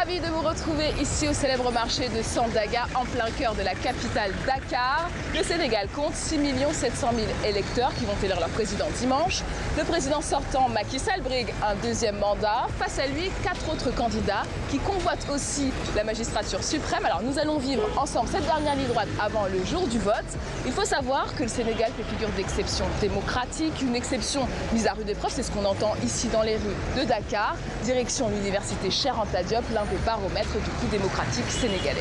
ravie de vous retrouver ici au célèbre marché de Sandaga, en plein cœur de la capitale Dakar. Le Sénégal compte 6 700 000 électeurs qui vont élire leur président dimanche. Le président sortant, Macky Sall, brigue un deuxième mandat. Face à lui, 4 autres candidats qui convoitent aussi la magistrature suprême. Alors nous allons vivre ensemble cette dernière ligne droite avant le jour du vote. Il faut savoir que le Sénégal fait figure d'exception démocratique, une exception mise à rude épreuve, c'est ce qu'on entend ici dans les rues de Dakar. Direction l'université Cheikh Anta Diop, l'un des baromètres du coup démocratique sénégalais.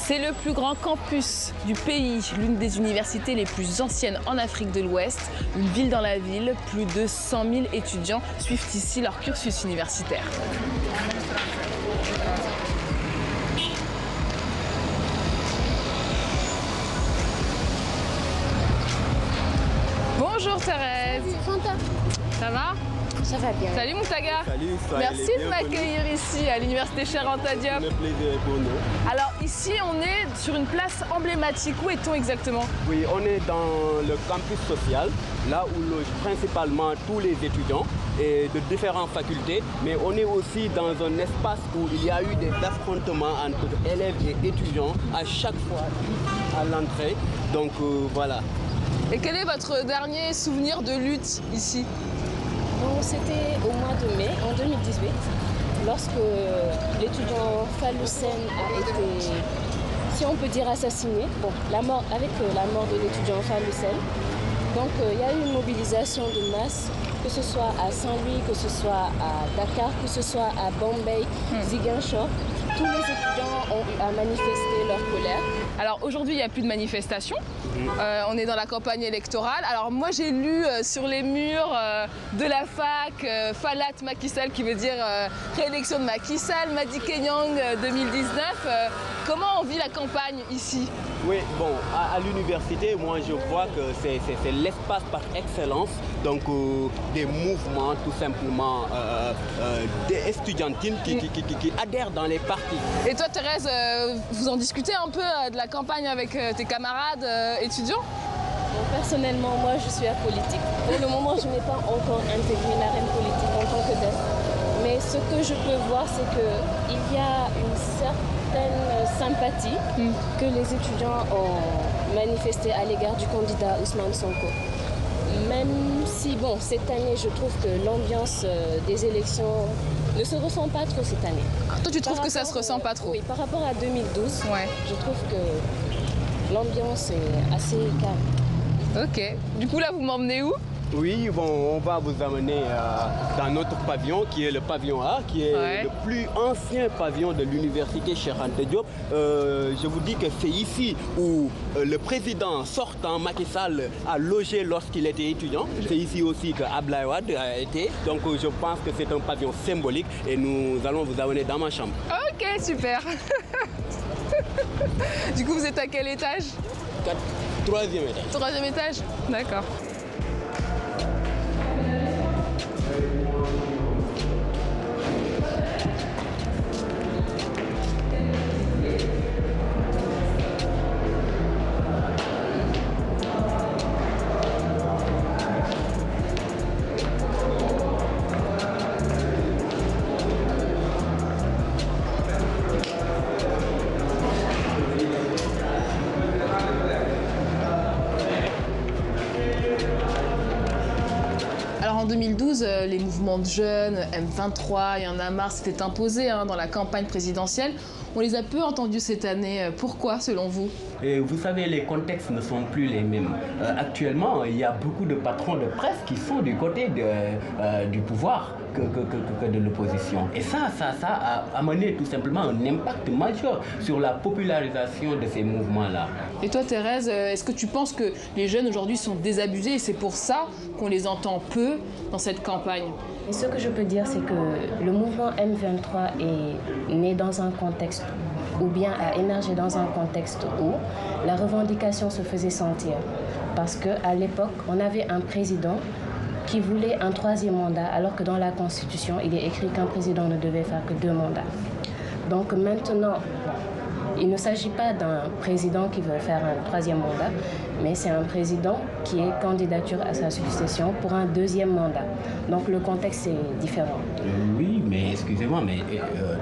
C'est le plus grand campus du pays, l'une des universités les plus anciennes en Afrique de l'Ouest. Une ville dans la ville, plus de 100 000 étudiants suivent ici leur cursus universitaire. Bonjour Thérèse. Salut Fanta. Ça va? Ça va bien. Salut Moutaga. Salut, merci de m'accueillir ici à l'université Cheikh Anta Diop. Le plaisir est pour nous. Alors ici on est sur une place emblématique. Où est-on exactement? Oui, on est dans le campus social, là où logent principalement tous les étudiants et de différentes facultés, mais on est aussi dans un espace où il y a eu des affrontements entre élèves et étudiants à chaque fois à l'entrée. Donc voilà. Et quel est votre dernier souvenir de lutte ici? Bon, c'était au mois de mai, en 2018, lorsque l'étudiant Falloussen a été, si on peut dire, assassiné. Bon, avec la mort de l'étudiant Falloussen. Donc il y a eu une mobilisation de masse, que ce soit à Saint-Louis, que ce soit à Dakar, que ce soit à Bombay, Ziguinchor. Tous les étudiants ont eu à manifester leur colère. Alors aujourd'hui, il n'y a plus de manifestation. On est dans la campagne électorale. Alors moi, j'ai lu sur les murs de la fac Falat Macky Sall, qui veut dire réélection de Macky Sall, Madi Kenyang 2019. Comment on vit la campagne ici? Oui, bon, à l'université, moi je vois que c'est l'espace par excellence, donc des mouvements tout simplement, des étudiantines qui adhèrent dans les partis. Et toi Thérèse, vous en discutez un peu de la campagne avec tes camarades étudiants? Bon, personnellement, moi je suis apolitique. Pour le moment, je n'ai pas encore intégré l'arène politique en tant que telle. Mais ce que je peux voir, c'est qu'il y a une certaine sympathie que les étudiants ont manifesté à l'égard du candidat Ousmane Sonko. Même si, bon, cette année, je trouve que l'ambiance des élections ne se ressent pas trop cette année. Toi, tu trouves que ça se ressent pas trop? Oui, par rapport à 2012, ouais. Je trouve que l'ambiance est assez calme. Ok. Du coup, là, vous m'emmenez où? Oui, bon, on va vous amener dans notre pavillon, qui est le pavillon A, qui est le plus ancien pavillon de l'université Cheikh Anta Diop. Je vous dis que c'est ici où le président sortant, Macky Sall, a logé lorsqu'il était étudiant. C'est ici aussi que Abdoulaye Wade a été. Donc je pense que c'est un pavillon symbolique et nous allons vous amener dans ma chambre. Ok, super. Du coup, vous êtes à quel étage? 3e étage. 3e étage? D'accord. En 2012, les mouvements de jeunes, M23, Y en a marre, s'étaient imposés dans la campagne présidentielle. On les a peu entendus cette année. Pourquoi, selon vous? Et vous savez, les contextes ne sont plus les mêmes. Actuellement, il y a beaucoup de patrons de presse qui sont du côté du pouvoir que de l'opposition. Et ça a amené tout simplement un impact majeur sur la popularisation de ces mouvements-là. Et toi, Thérèse, est-ce que tu penses que les jeunes aujourd'hui sont désabusés et c'est pour ça qu'on les entend peu dans cette campagne? Et ce que je peux dire, c'est que le mouvement M23 est né dans un contexte, ou bien a émergé dans un contexte où la revendication se faisait sentir. Parce qu'à l'époque, on avait un président qui voulait un 3e mandat, alors que dans la Constitution, il est écrit qu'un président ne devait faire que 2 mandats. Donc maintenant, il ne s'agit pas d'un président qui veut faire un 3e mandat, mais c'est un président qui est candidature à sa succession pour un 2e mandat. Donc le contexte est différent. Oui, mais excusez-moi, mais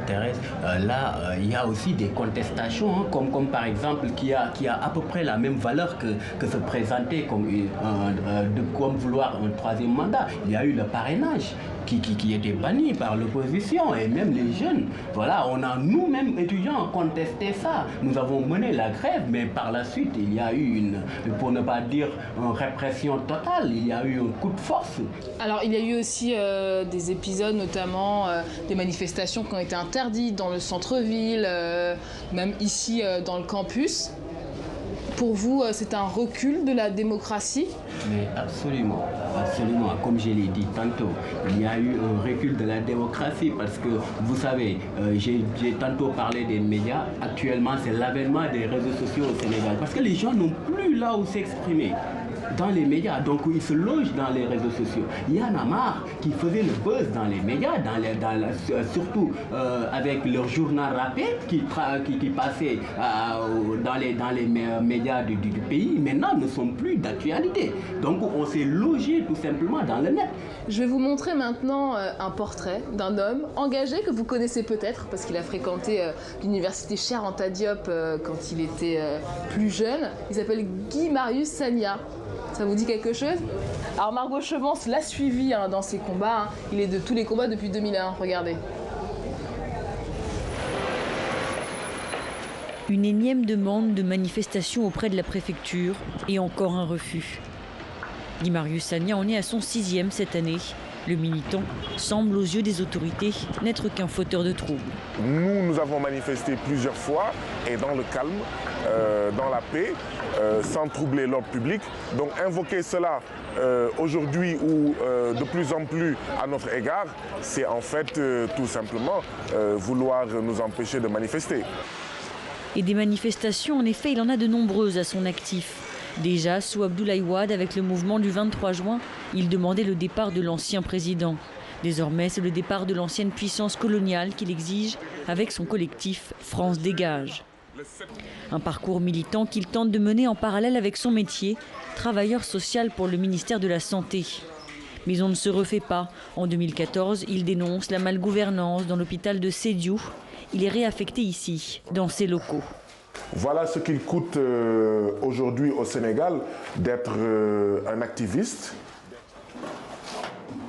Thérèse, là, il y a aussi des contestations, hein, comme par exemple qui a à peu près la même valeur que se présenter comme vouloir un 3e mandat. Il y a eu le parrainage qui était banni par l'opposition et même les jeunes. Voilà, on a nous-mêmes étudiants contesté ça. Nous avons mené la grève, mais par la suite, il y a eu pour ne pas dire une répression totale, il y a eu un coup de force. Alors, il y a eu aussi des épisodes, notamment des manifestations qui ont été interdites dans le centre-ville, même ici dans le campus. Pour vous, c'est un recul de la démocratie? Mais absolument, absolument. Comme je l'ai dit tantôt, il y a eu un recul de la démocratie parce que, vous savez, j'ai tantôt parlé des médias. Actuellement, c'est l'avènement des réseaux sociaux au Sénégal. Parce que les gens n'ont plus là où s'exprimer. Dans les médias, donc ils se logent dans les réseaux sociaux. Il y en a marre qui faisaient le buzz dans les médias, surtout avec leur journal rapide qui passait dans les médias du pays, maintenant ne sont plus d'actualité. Donc on s'est logé tout simplement dans le net. Je vais vous montrer maintenant un portrait d'un homme engagé que vous connaissez peut-être parce qu'il a fréquenté l'université Cheikh Anta Diop quand il était plus jeune. Il s'appelle Guy Marius Sagna. Ça vous dit quelque chose? Alors Margot Chevance l'a suivi dans ses combats. Il est de tous les combats depuis 2001. Regardez. Une énième demande de manifestation auprès de la préfecture et encore un refus. Guy Marius Sagna en est à son 6e cette année. Le militant semble aux yeux des autorités n'être qu'un fauteur de troubles. Nous avons manifesté plusieurs fois et dans le calme, dans la paix, sans troubler l'ordre public. Donc invoquer cela aujourd'hui ou de plus en plus à notre égard, c'est en fait tout simplement vouloir nous empêcher de manifester. Et des manifestations, en effet, il en a de nombreuses à son actif. Déjà, sous Abdoulaye Wade, avec le mouvement du 23 juin, il demandait le départ de l'ancien président. Désormais, c'est le départ de l'ancienne puissance coloniale qu'il exige avec son collectif France Dégage. Un parcours militant qu'il tente de mener en parallèle avec son métier, travailleur social pour le ministère de la Santé. Mais on ne se refait pas. En 2014, il dénonce la malgouvernance dans l'hôpital de Sédhiou. Il est réaffecté ici, dans ses locaux. Voilà ce qu'il coûte aujourd'hui au Sénégal d'être un activiste.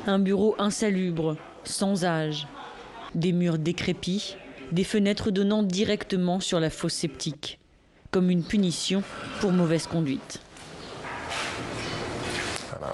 Un bureau insalubre, sans âge, des murs décrépits, des fenêtres donnant directement sur la fosse septique, comme une punition pour mauvaise conduite. Voilà.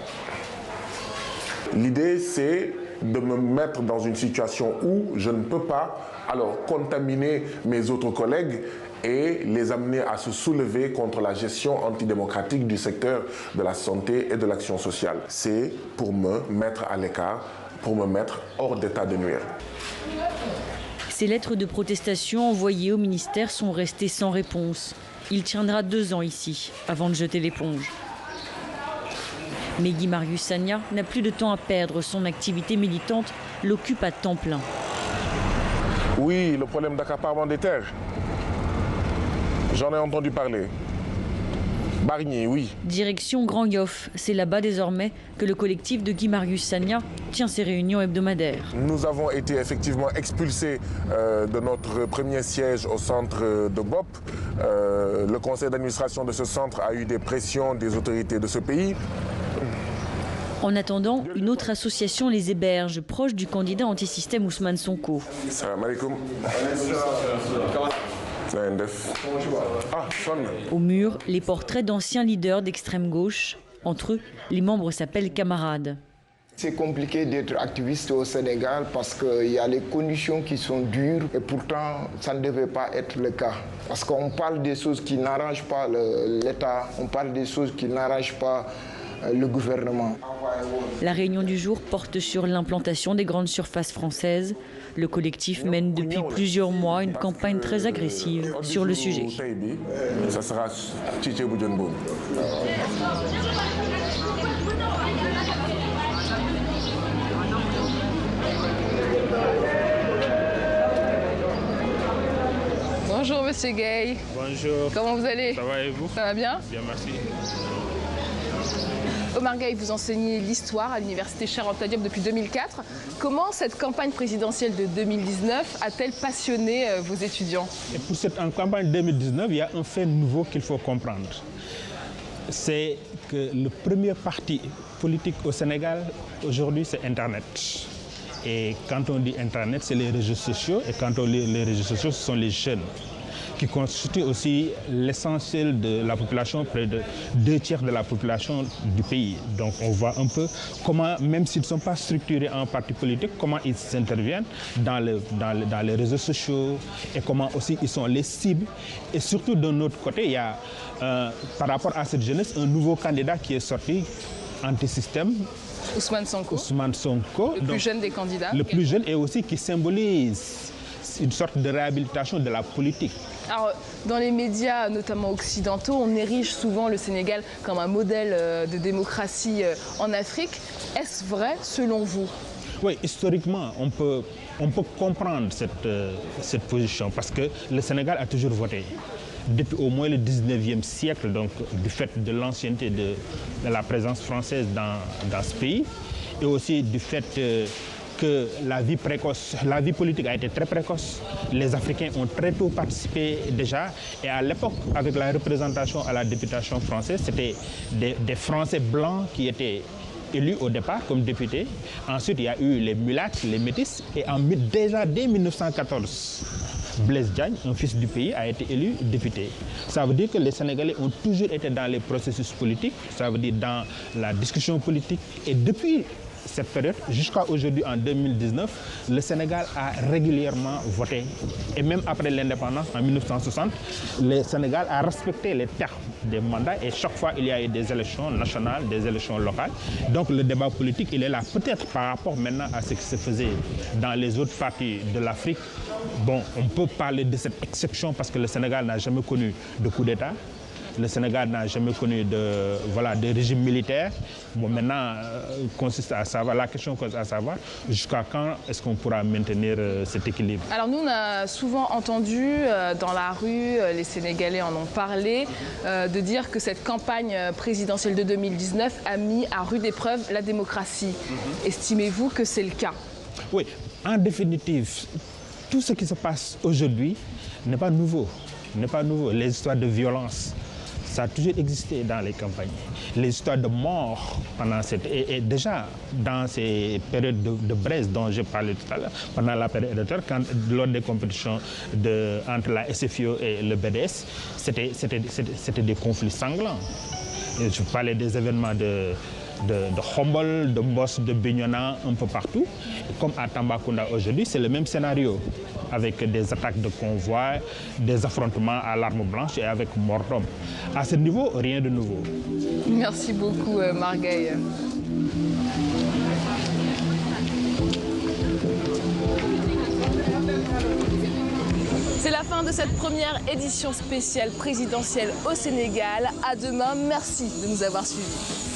L'idée, c'est de me mettre dans une situation où je ne peux pas alors contaminer mes autres collègues et les amener à se soulever contre la gestion antidémocratique du secteur de la santé et de l'action sociale. C'est pour me mettre à l'écart, pour me mettre hors d'état de nuire. Ces lettres de protestation envoyées au ministère sont restées sans réponse. Il tiendra 2 ans ici, avant de jeter l'éponge. Mais Guy Marius Sagna n'a plus de temps à perdre. Son activité militante l'occupe à temps plein. Oui, le problème d'accaparement des terres. J'en ai entendu parler. Bargny, oui. Direction Grand Yoff. C'est là-bas désormais que le collectif de Guy Marius Sagna tient ses réunions hebdomadaires. Nous avons été effectivement expulsés de notre premier siège au centre de BOP. Le conseil d'administration de ce centre a eu des pressions des autorités de ce pays. En attendant, une autre association les héberge, proche du candidat anti-système Ousmane Sonko. Salam alaikum. Au mur, les portraits d'anciens leaders d'extrême gauche. Entre eux, les membres s'appellent camarades. C'est compliqué d'être activiste au Sénégal parce qu'il y a les conditions qui sont dures et pourtant ça ne devait pas être le cas. Parce qu'on parle des choses qui n'arrangent pas l'État, on parle des choses qui n'arrangent pas le gouvernement. La réunion du jour porte sur l'implantation des grandes surfaces françaises. Le collectif mène depuis plusieurs mois une campagne très agressive sur le sujet. Ça sera Tchitché Boudjenboum. Bonjour Monsieur Gay. Bonjour. Comment vous allez? Ça va et vous? Ça va bien? Bien, merci. Omar Gueye, vous enseignez l'histoire à l'université Cheikh Anta Diop depuis 2004. Comment cette campagne présidentielle de 2019 a-t-elle passionné vos étudiants? Et pour cette campagne 2019, il y a un fait nouveau qu'il faut comprendre. C'est que le premier parti politique au Sénégal aujourd'hui, c'est Internet. Et quand on dit Internet, c'est les réseaux sociaux. Et quand on dit les réseaux sociaux, ce sont les jeunes qui constituent aussi l'essentiel de la population, près de 2/3 de la population du pays. Donc on voit un peu comment, même s'ils ne sont pas structurés en parti politique, comment ils interviennent dans les réseaux sociaux et comment aussi ils sont les cibles. Et surtout d'un autre côté, il y a, par rapport à cette jeunesse, un nouveau candidat qui est sorti, anti-système, Ousmane Sonko, le plus jeune des candidats. Le plus jeune et aussi qui symbolise une sorte de réhabilitation de la politique. Alors, dans les médias, notamment occidentaux, on érige souvent le Sénégal comme un modèle de démocratie en Afrique. Est-ce vrai selon vous? Oui, historiquement, on peut comprendre cette position parce que le Sénégal a toujours voté. Depuis au moins le 19e siècle, donc du fait de l'ancienneté de la présence française dans ce pays, et aussi du fait que la vie politique a été très précoce. Les Africains ont très tôt participé déjà. Et à l'époque, avec la représentation à la députation française, c'était des Français blancs qui étaient élus au départ comme députés. Ensuite, il y a eu les mulâtres, les métis. Et déjà dès 1914, Blaise Diagne, un fils du pays, a été élu député. Ça veut dire que les Sénégalais ont toujours été dans les processus politiques, ça veut dire dans la discussion politique. Et depuis cette période, jusqu'à aujourd'hui, en 2019, le Sénégal a régulièrement voté. Et même après l'indépendance, en 1960, le Sénégal a respecté les termes des mandats et chaque fois, il y a eu des élections nationales, des élections locales. Donc le débat politique, il est là peut-être par rapport maintenant à ce qui se faisait dans les autres parties de l'Afrique. Bon, on peut parler de cette exception parce que le Sénégal n'a jamais connu de coup d'État. Le Sénégal n'a jamais connu de régime militaire. Bon, maintenant, consiste à savoir, la question consiste à savoir jusqu'à quand est-ce qu'on pourra maintenir cet équilibre. Alors nous, on a souvent entendu dans la rue, les Sénégalais en ont parlé, de dire que cette campagne présidentielle de 2019 a mis à rude épreuve la démocratie. Estimez-vous que c'est le cas? Oui, en définitive, tout ce qui se passe aujourd'hui n'est pas nouveau. Les histoires de violence, ça a toujours existé dans les campagnes. Les histoires de mort pendant et déjà dans ces périodes de braise dont j'ai parlé tout à l'heure, pendant la période électorale, lors des compétitions entre la SFIO et le BDS, c'était des conflits sanglants. Et je parlais des événements de Khombol, de Mbos, de Bignona, un peu partout. Et comme à Tambacounda aujourd'hui, c'est le même scénario, avec des attaques de convois, des affrontements à l'arme blanche et avec mort d'homme. À ce niveau, rien de nouveau. Merci beaucoup, Omar Gueye. C'est la fin de cette première édition spéciale présidentielle au Sénégal. À demain, merci de nous avoir suivis.